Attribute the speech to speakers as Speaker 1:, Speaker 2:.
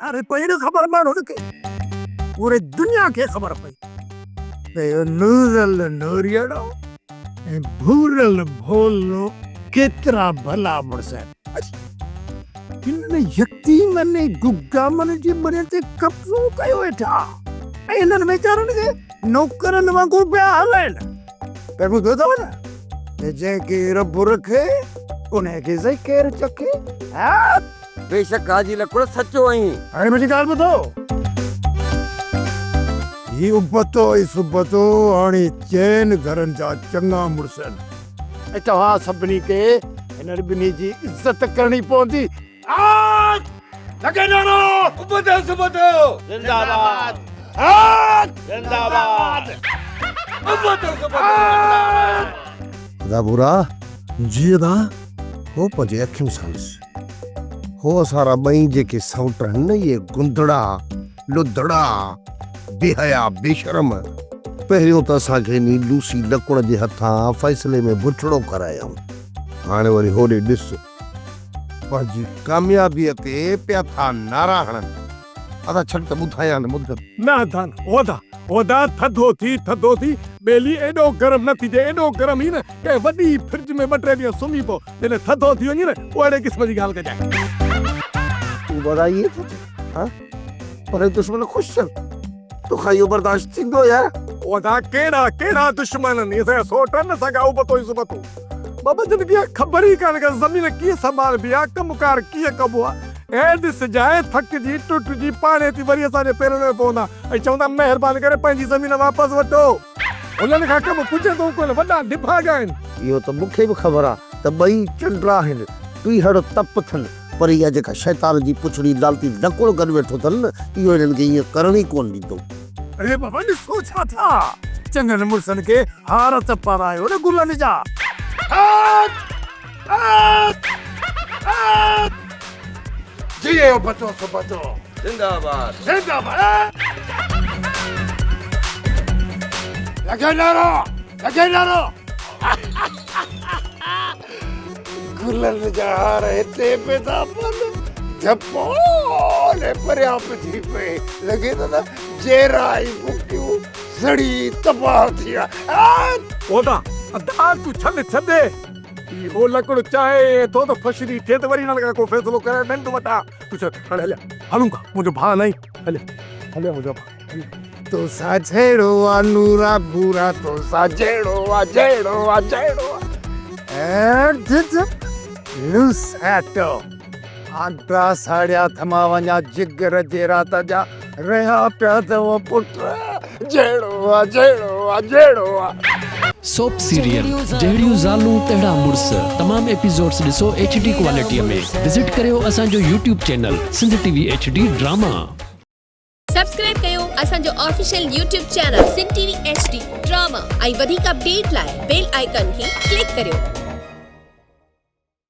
Speaker 1: अरे पहिरियों ख़बर माण्हू खे पूरे दुनिया खे ख़बर पई त इहो नूरल नूरियड़ो ऐं भूरल भोलो केतिरा भला मुड़ुस आहिनि। हिननि यतीमन ऐं गुगामन जी मरे ते कब्ज़ो कयो वेठा ऐं हिननि वीचारनि खे नौकरनि वांगुरु पिया हलाइनि। त ॿुधो अथव न त जंहिंखे रब रखे उनखे सही केरु चखे। हा
Speaker 2: बेशक हाजी लकुड़ सचो आई।
Speaker 1: हाणे मुंहिंजी ॻाल्हि ॿुधो, ही उबतो ऐं सुबतो हाणे चइनि घरनि जा चङा मुड़ुस आहिनि ऐं तव्हां सभिनी खे हिननि ॿिन्ही जी इज़त करणी पवंदी। लॻे नारो
Speaker 2: उबतो सुबतो
Speaker 3: जिंदाबाद जिंदाबाद
Speaker 2: उबतो सुबतो
Speaker 4: दा बुरा जीअं हो पंहिंजे अखियुनि सां ॾिस हो असारा ॿई जेके सौट आहिनि न इहे गुंदड़ा लुदड़ा बेहया बेशरम पहिरियों त असांखे नी लूसी लकुड़ जे हथां फ़ैसिले में बुछड़ो करायऊं। हाणे वरी होॾे ॾिस पंहिंजी कामयाबीअ ते पिया था नारा हणनि। अदा छॾ त ॿुधायां न मुद्दत
Speaker 1: न धान ओदा थधो थी बेली एॾो गरम न थीजे, एॾो गरम ई न कंहिं वॾी फ्रिज में 2-3 ॾींहं सुम्ही पओ जॾहिं थधो थी वञे न ओहिड़े क़िस्म जी ॻाल्हि कजांइ।
Speaker 4: तूं बधाई थो चए हाँ पर दुश्मन ख़ुशि छल तोखां इहो बर्दाश्त थींदो यार।
Speaker 1: ओदा कहिड़ा दुश्मन आहिनि इहे सोटनि सॻा उबतो ई सुबतो बाबा जन खे ख़बर ई कान्हे का ज़मीन कीअं संभालबी आहे, कमकार कीअं कबो आहे। ऐं ॾिस जाए थकिजी टुटिजी पाणे थी वरी असांजे पेरनि में पवंदा ऐं चवंदा महिरबानी करे पंहिंजी ज़मीन वापसि वठो। उन्हनि खां कमु पुॼंदो कोन, वॾा डिभाॻ आहिनि।
Speaker 4: इहो त मूंखे बि ख़बर आहे त ॿई चंडा आहिनि पीहड़ तप अथनि पर इहा जेका शैतान जी पुछड़ी लालती लकुड़ गॾु वेठो अथनि न इहो हिननि खे ईअं करण ई कोन ॾींदो।
Speaker 1: अरे बाबा ॾिसो छा था चङनि मुड़ुसनि खे हार त पारायो न गुलनि जा। जिए उबतो सुबतो
Speaker 2: जिंदाबाद
Speaker 1: लॻे नारो गुलनि जा हार हिते पे था पवनि झपोले परियां थी पए लॻे थो न जेराई बुकियूं सड़ी तबाह थी ओदा अदा तूं छॾे इहो लकुड़ चाहे थो त फशरी थिए त वरी हिन को फ़ैसिलो करे नंढ वॾा तूं छॾ हाणे हलूं का मुंहिंजो भाउ न हले मुंहिंजो भाउ तो सा जहिड़ो आ नूरा भूरा तो सा जहिड़ो आ लूसैटो आंटा साड़िया थमा वञा जिगर जे रात जा रहिया पिया अथव पुट जहिड़ो आ
Speaker 5: सोप सीरियल जहिड़ियूं ज़ालूं तहिड़ा मुड़ुस तमाम एपिसोड्स ॾिसो HD क्वालिटीअ में। विज़िट करियो असांजो YouTube channel Sindh TV HD drama.
Speaker 6: Subscribe कयो असांजो official YouTube channel Sindh TV HD drama ऐं वधीक अपडेट लाइ बेल आइकन खे क्लिक करियो।